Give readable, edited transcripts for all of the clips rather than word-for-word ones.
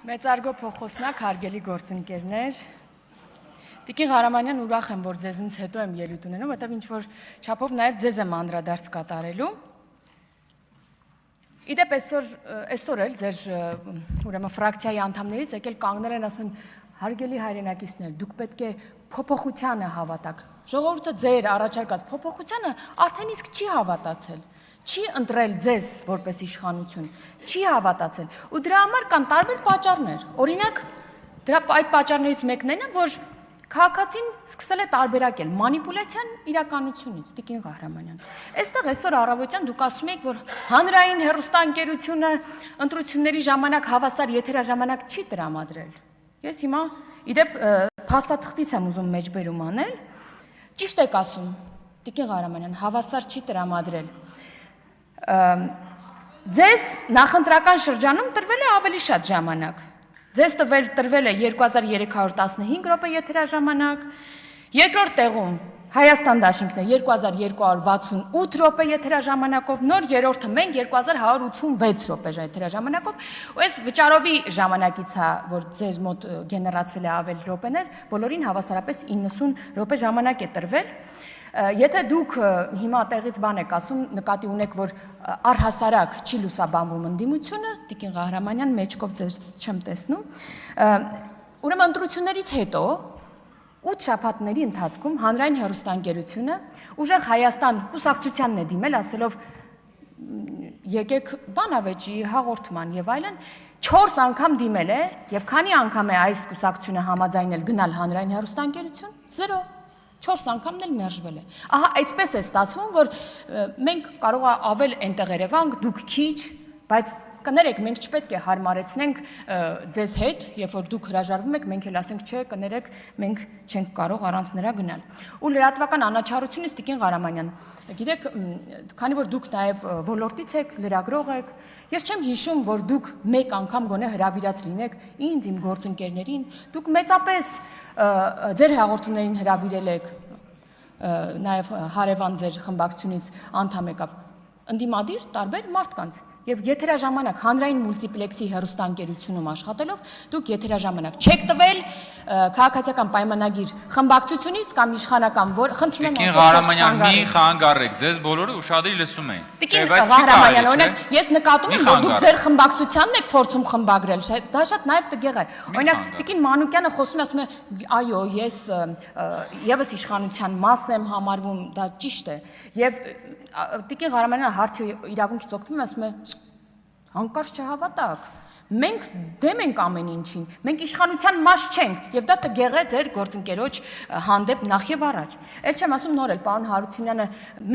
Մեծարգո փոխոսնակ, հարգելի գործընկերներ, Տիկին Ղարամանյան ուրախ եմ, որ ձեզնից հետո եմ ելույթ ունենում, որտեղ ինչ-որ չափով նաև ձեզ եմ անդրադարձ կատարելու։ Իդեպ այսօր էլ ձեր ուրեմն ֆրակցիայի անդամներից եկել կանգնել են, ասում են, հարգելի հայրենակիցներ, դուք պետք է փոփոխությանը հավատաք։ Ժողովուրդը ձեր առաջարկած փոփոխությանը արդեն իսկ չի հավատացել։ Չի ընտրել ձեզ որպես իշխանություն, չի հավատացել։ Ու դրա համար կան տարբեր պատճառներ։ Օրինակ, այդ պատճառներից մեկն այն է, որ քաղաքացին սկսել է տարբերակել մանիպուլյացիան իրականությունից, Տիկին Ղահրամանյան։ Այստեղ այսօր առավոտյան դուք ասում եք, որ հանրային հեռուստաընկերությունը ընտրությունների ժամանակ հավասար եթերաժամանակ չի տրամադրել։ Ես հիմա իդեպ փաստաթղթից եմ ուզում մեջբերում անել։ Ճիշտ եք ասում, Տիկին Ղահրամանյան, հավասար չի տրամադրել։ Ձեզ նախընտրական շրջանում տրվել է ավելի շատ ժամանակ։ Ձեզ տրվել է 2315 րոպե եթերաժամանակ, երկրորդ տեղում Հայաստան դաշինքն է 2268 րոպե եթերաժամանակով, նոր երրորդը մենք 2186 րոպե եթերաժամանակով, ու այս վճարովի ժամանակից է, որ ձեր մոտ գեներացվել է ավելի րոպեներ, բոլորին հավասարապես 90 րոպե ժամանակ է տրվել։ Եթե դուք հիմա տեղից բան եք ասում, նկատի ունեք, որ առհասարակ չի լուսաբանվում ընդդիմությունը, Տիկին Ղահրամանյան մեջքով ձեզ չեմ տեսնում, ուրեմն ընտրություններից հետո 8 շաբաթների ընթացքում հանրային հեռուստաընկերությունը ուժեղ Հայաստան կուսակցությանն է դիմել, ասելով եկեք բանավեճի հաղորդման եւ այլն, 4 անգամ դիմել է եւ քանի անգամ է այս կուսակցությունը համաձայնել գնալ հանրային հեռուստաընկերություն 0 4 անգամն էլ մերժվել է։ Ահա այսպես է ստացվում, որ մենք կարող է ավել այնտեղ երևանք, դուք քիչ, բայց կներեք, մենք չպետք է հարմարեցնենք ձեզ հետ, երբ որ դուք հրաժարվում եք, մենք էլ ասենք, չէ, կներեք, մենք չենք կարող առանց նրա գնալ։ Ու լրատվական անաչառությունից Տիկին Ղահրամանյան, գիտեք, քանի որ դուք նաև ոլորտից եք, լրագրող եք, ես չեմ հիշում, որ դուք մեկ անգամ գոնե հրավիրած լինեք ինձ, իմ գործընկերներին, դուք մեծապես ձեր հաղորդումներին հրավիրել եք, նաև հարևան ձեր խմբակցությունից անդամ եկավ, ընդդիմադիր տարբեր մարդկանց եւ եթերաժամանակ հանրային մուլտիպլեքսի հեռուստաընկերությունում աշխատելով դուք եթերաժամանակ չեք տվել քաղաքացիական պայմանագիր խմբակցությունից կամ իշխանական որ խնդրում եմ Տիկին Ղահրամանյան մի խանգարեք ձեզ բոլորը ուշադիր լսում են Տիկին Ղահրամանյան օրինակ ես նկատում եմ որ դուք ձեր խմբակցությանն եք փորձում խմբագրել դա շատ նաեւ տգեղ է օրինակ Տիկին Մանուկյանը խոսում է ասում է այո ես եւս իշխանության մաս եմ համարվում դա ճիշտ է եւ Տիկին Ղահրամանյանը հարցի իրավունքից օգտվում է ասում է հանկարծ չհավատակ մենք դեմ ենք ամեն ինչին մենք իշխանության մաս չենք եւ դա տգեղ է ձեր գործընկերոջ հանդեպ նախ եւ առաջ էլ չեմ ասում նոր էլ պարոն Հարությունյանը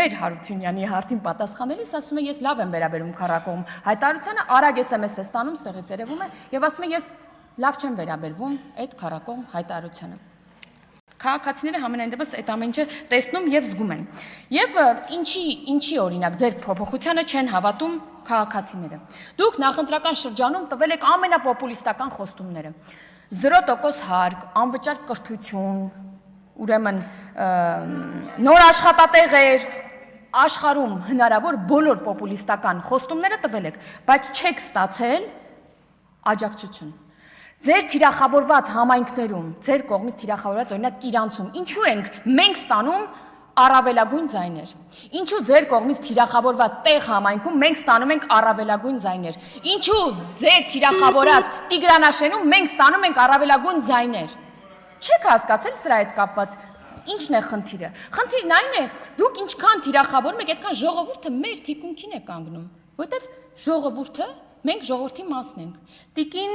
մեր Հարությունյանի հարցին պատասխանելիս ասում է ես լավ եմ վերաբերում քառակողմ հայտարարությանը արագ SMS է ստանում ստեղից երևում է եւ ասում է ես լավ չեմ վերաբերվում այդ քառակողմ հայտարարությանը Քաղաքացիները համենայն դեպս այդ ամեն ինչը տեսնում եւ զգում են։ Եվ ինչի օրինակ ձեր փոփոխությանը չեն հավատում քաղաքացիները։ Դուք նախընտրական շրջանում տվել եք ամենապոպուլիստական խոստումները։ 0% հարկ, անվճար կրթություն, ուրեմն նոր աշխատատեղեր, աշխարհում հնարավոր բոլոր պոպուլիստական խոստումները տվել եք, բայց չեք ստացել աջակցություն։ Ձեր թիրախավորված համայնքներում, ձեր կողմից թիրախավորված օրինակ Կիրանցում, ինչու ենք մենք ստանում առավելագույն ձայներ։ Ինչու ձեր կողմից թիրախավորված տեղ համայնքում մենք ստանում ենք առավելագույն ձայներ։ Ինչու ձեր թիրախավորած Տիգրանաշենում մենք ստանում ենք առավելագույն ձայներ։ Չեք հասկացել սրա հետ կապված ինչն է խնդիրը։ Խնդիրն այն է, դուք ինչքան թիրախավորում եք, այդքան ժողովուրդը մեր թիկունքին է կանգնում, որտեվ ժողովուրդը մենք ժողովրդի մասն ենք։ Տիկին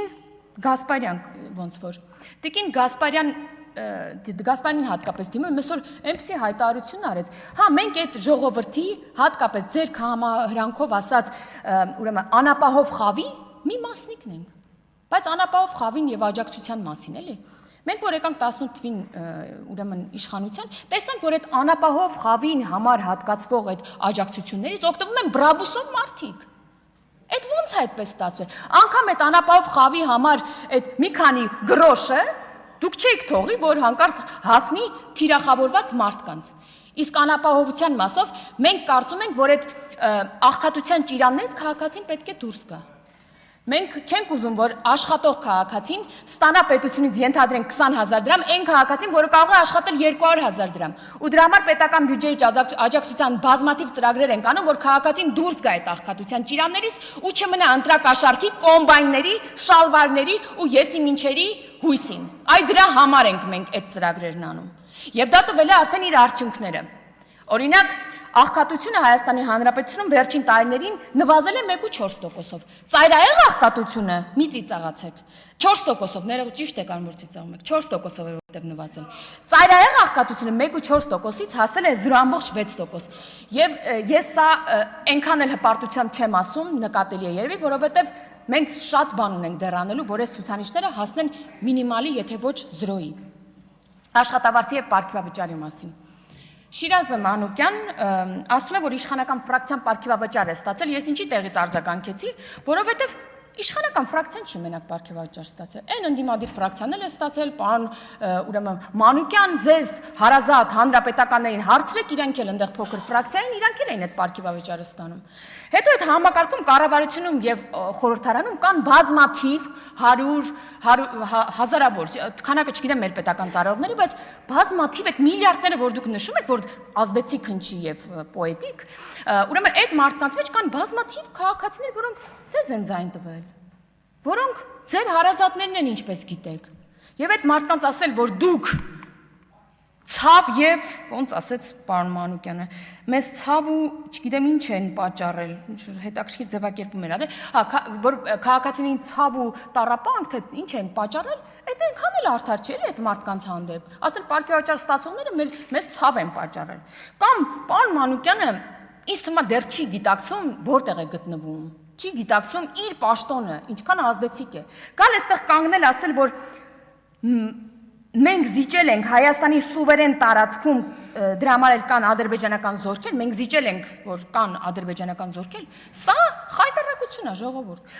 Գասպարյան ոնց որ Տիկին Գասպարյանին հատկապես դիմում այսօր այնպեսի հայտարարություն արեց հա մենք այդ ժողովրդի հատկապես ձեր համահրանքով ասած ուրեմն անապահով խավի մի մասնիկն ենք բայց անապահով խավին եւ աջակցության մասին էլի մենք որ եկանք 18 թվին ուրեմն իշխանության տեսանք որ այդ անապահով խավին համար հատկացվող այդ աջակցություններից օգտվում են բրաբուսով մարդիկ Այդ ոնց է այդպես ստացվել։ Անկամ այդ անապահով խավի համար այդ մի քանի գրոշը դուք չեք թողի, որ հանկարծ հասնի թիրախավորված մարդկանց։ Իսկ անապահովության մասով մենք կարծում ենք, որ այդ աղքատության ճիրաններից քաղաքացին պետք է դուրս գա։ Մենք չենք ուզում, որ աշխատող քաղաքացին ստանա պետությունից ենթադրենք 20,000 դրամ, այն քաղաքացին, որը կարող է աշխատել 200,000 դրամ։ Ու դրա համար պետական բյուջեի աջակցության բազմաթիվ ծրագրեր են կանում, որ քաղաքացին դուրս գա այդ աղքատության ճիրաններից ու չմնա ընտրակաշառքի, կոմբայնների, շալվարների ու եսիմինչերի հույսին։ Այ դրա համար ենք մենք այդ ծրագրերն անում։ Եվ դա տվել է արդեն իր արդյունքները։ Օրինակ, աղքատությունը Հայաստանի Հանրապետությունում վերջին տարիներին նվազել է 1.4%-ով։ Ծայրահեղ աղքատությունը մի ծիծաղացեք 4%-ով, ներողություն, ճիշտ եք անում, որ ծիծաղում եք, 4%-ով է որտեղ նվազել։ Ծայրահեղ աղքատությունը 1.4%-ից հասել է 0.6%։ Եվ ես սա այնքան էլ հպարտությամբ չեմ ասում, նկատելի է երևի, որովհետև մենք շատ բան ունենք դեռ անելու, որ այս ցուցանիշները հասնեն մինիմալի, եթե ոչ 0-ի։ Աշխատավարձի եւ պարգևավճարի մասին։ Շիրազը Մանուկյան ասում է, որ իշխանական ֆրակցիան պարգևավճար է ստացել, ես ինչի տեղից արձագանքեցի, որովհետև իշխանական ֆրակցիան չի մենակ պարգևավճար ստացել, այն ընդդիմադիր ֆրակցիան էլ է ստացել, պարոն ուրեմն Մանուկյան, ձեզ հարազատ հանրապետականներին հարցրեք, իրանք էլ այնտեղ փոքր ֆրակցիային, իրանք էլ են այդ պարգևավճարը ստանում։ Հետո այդ համակարգում կառավարությունում եւ խորհրդարանում կան բազմաթիվ 100 հազարավոր, քանակը չգիտեմ մեր պետական ծառայողների, բայց բազմաթիվ այդ միլիարդները, որ դուք նշում եք, որ ազդեցիկ հնչի եւ պոետիկ, ուրեմն այդ մարդկանց մեջ կան բազմաթիվ քաղաքացիներ, որոնք ձեզ են ձայն տվել, որոնք ձեր հարազատներն են, ինչպես գիտեք։ Եվ այդ մարդկանց ասել, որ դուք ցավ եւ ոնց ասեց պարոն Մանուկյանը, մեզ ցավ ու չգիտեմ ինչ են պատճառել, հետաքրքիր ձևակերպում են արել, որ քաղաքացիներին ցավ ու տառապանք, թե ինչ են պատճառել, այդ այնքան էլ արդար չէ, էլի այդ մարդկանց հանդեպ։ Ասել պարգևավճար ստացողները մեզ ցավ են պատճառել։ Կամ պարոն Մանուկյանը ինձ թվում է դեռ չի գիտակցում որտեղ է գտնվում, չի գիտակցում իր պաշտոնը, ինչքան ազդեցիկ է։ Գալ այստեղ կանգնել ասել, որ մենք զիջել ենք Հայաստանի սուվերեն տարածքում դրա համար էլ կան ադրբեջանական զորքեր, մենք զիջել ենք, որ կան ադրբեջանական զորքեր, սա խայտարակություն է, ժողովուրդ։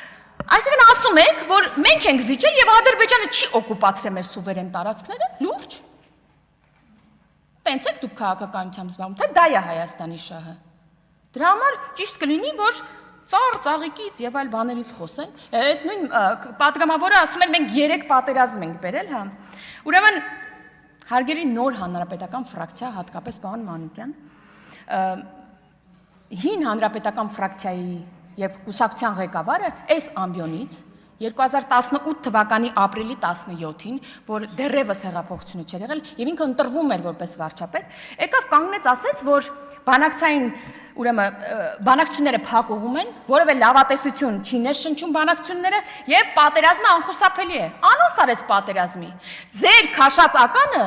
Այսինքն ասում եք, որ մենք ենք զիջել եւ Ադրբեջանը չի օկուպացրել մեր սուվերեն տարածքները, լուրջ։ Տենց եք դուք քաղաքականությամբ զբաղվում, թե դա է Հայաստանի շահը։ Դրա համար ճիշտ կլինի, որ ծաղիկից եւ այլ բաներից խոսեն։ Այդ նույն պատգամավորը ասում է մենք 3 պատերազմ ենք բերել, հա։ Ուրեմն հարգելի նոր հանրապետական ֆրակցիա, հատկապես պարոն Մանուկյան, հին հանրապետական ֆրակցիայի եւ կուսակցության ղեկավարը այս ամբիոնից 2018 թվականի ապրիլի 17-ին, որ դեռևս հեղափոխությունը չէր եղել եւ ինքը ընտրվում էր որպես վարչապետ, եկավ կանգնեց ասեց, որ բանակցային ուրեմն բանակցությունները փակուղում են, որևէ լավատեսություն չի ներշնչում բանակցությունները եւ պատերազմը անխուսափելի է։ Անոնց արեց պատերազմի։ Ձեր քաշած ականը,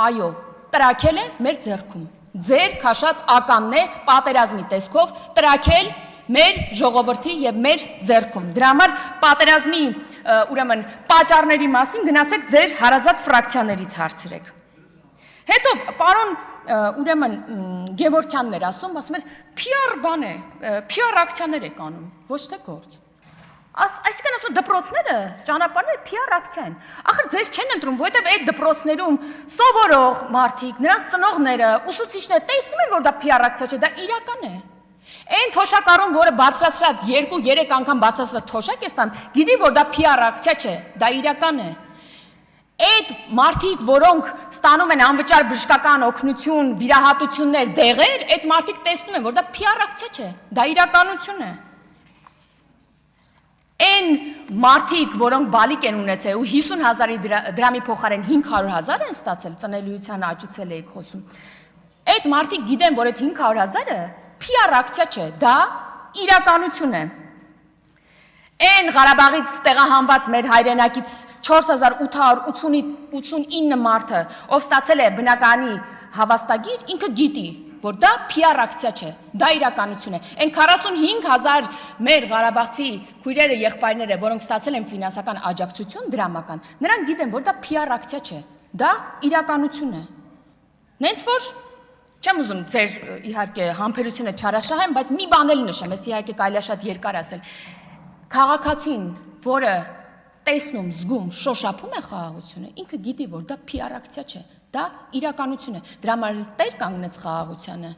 այո, տրակել է մեր ձեռքում։ Ձեր քաշած ականն է պատերազմի տեսքով տրակել մեր ժողովրդի եւ մեր ձեռքում։ Դրա համար պատերազմի ուրեմն պատճառների մասին գնացեք ձեր հարազատ ֆրակցիաներից հարցրեք։ Հետո պարոն ուրեմն Գևորգյանն էր ասում էր PR բան է, PR ակցիաներ է կանում, ոչ թե գործ։ Այսինքն ասում դպրոցները, ճանապարհները PR ակցիա են։ Ախր ձեզ չեն ընտրում, որովհետև այդ դպրոցներում սովորող մարդիկ, նրանց ծնողները, ուսուցիչները տեսնում են, որ դա PR ակցիա չէ, դա իրական է։ Այն թոշակառուն, որը բարձրացրած 2-3 անգամ բարձրացված թոշակ է ստանում, գիտի, որ դա PR ակցիա չէ, դա իրական է։ Այդ մարդիկ, որոնք ստանում են անվճար բժշկական օգնություն, վիրահատություններ, դեղեր, այդ մարդիկ տեսնում են, որ դա PR ակցիա չէ, դա իրականություն է։ Այն մարդիկ, որոնք բալիկ են ունեցել ու 50,000 դրամի փոխարեն 500,000 են ստացել, ծնելիության աճицել եք խոսում։ Այդ մարդիկ գիտեն, որ այդ 500,000-ը PR ակցիա չէ, դա իրականություն է։ Այն Ղարաբաղից տեղահանված մեր հայրենակից 4889 մարդը, ով ստացել է բնականի հավաստագիր, ինքը գիտի, որ դա PR ակցիա չէ, դա իրականություն է։ Այն 45,000 մեր Ղարաբաղցի քույրերը, եղբայրները, որոնք ստացել են ֆինանսական աջակցություն դրամական, նրանք գիտեն, որ դա PR ակցիա չէ, դա իրականություն է։ Նենց որ չեմ ուզում ձեր իհարկե համբերությունը չարաշահեմ, բայց մի բան էլ նշեմ, ես իհարկե կարելի է շատ երկար ասել։ Քաղաքացին, որը տեսնում, զգում, շոշափում է խաղաղությունը, ինքը գիտի, որ դա PR ակցիա չէ, դա իրականություն է։ Դրա համար էլ տեր կանգնեց խաղաղությանը։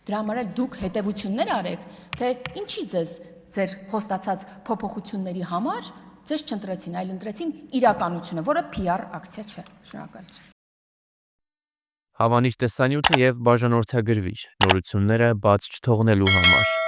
Դրա համար էլ դուք հետևություններ արեք, թե ինչի ձեզ ձեր խոստացած փոփոխությունների համար ձեզ չընտրեցին, այլ ընտրեցին իրականությունը, որը PR ակցիա չէ։ Շնորհակալություն։ Հավանիր տեսանյութը եւ բաժանորդագրվիր նորությունները բաց չթողնելու համար։